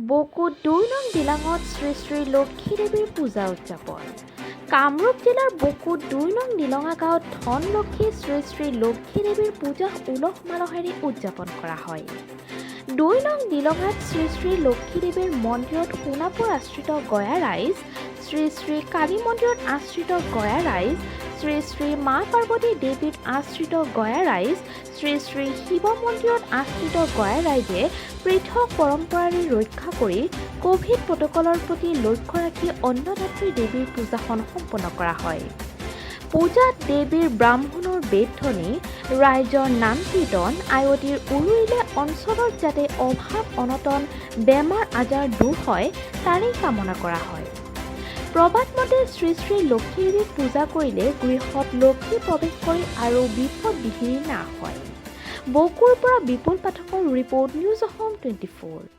বকুত ২ নং দিলাঙত শ্ৰী শ্ৰী লক্ষী দেৱীৰ পূজা উদযাপন। কামৰূপ জিলাৰ বকুত ২ নং দিলঙা গাঁৱত ধন লক্ষী শ্ৰী শ্ৰী লক্ষী দেৱীৰ পূজা উলহ মালহেৰে উদযাপন কৰা হয়। ২ নং দিলঙাত শ্ৰী শ্ৰী লক্ষী দেৱীৰ মন্দিৰত সোণাপুৰ আশ্ৰিত গয়া ৰাইজ, শ্ৰী শ্ৰী কালী মন্দিৰত আশ্ৰিত গয়া ৰাইজ, শ্ৰী শ্ৰী মা পাৰ্বতী দেৱীত আশ্ৰিত গয়া ৰাইজ, শ্ৰী শ্ৰী শিৱ মন্দিৰত আশ্ৰিত গয়া ৰাইজে পৃথক পৰম্পৰাৰে ৰক্ষা কৰি কোভিড প্ৰটকলৰ প্ৰতি লক্ষ্য ৰাখি অন্নদাত্ৰী দেৱীৰ পূজাখন সম্পন্ন কৰা হয়। পূজাত দেৱীৰ ব্ৰাহ্মণৰ বেদধ্বনি, ৰাইজৰ নাম কীৰ্তন, আয়তীৰ উৰুইলে অঞ্চলত যাতে অভাৱ অনটন বেমাৰ আজাৰ দূৰ হয় তাৰেই কামনা কৰা হয়। প্ৰবাদ মতে শ্ৰী শ্ৰী লক্ষী দেৱীক পূজা কৰিলে গৃহত লক্ষী প্ৰৱেশ কৰি আৰু বিপদ বিঘিনি নাশ হয়। বকুৰ পৰা বিপুল পাঠকৰ ৰিপৰ্ট, নিউজ অসম 24।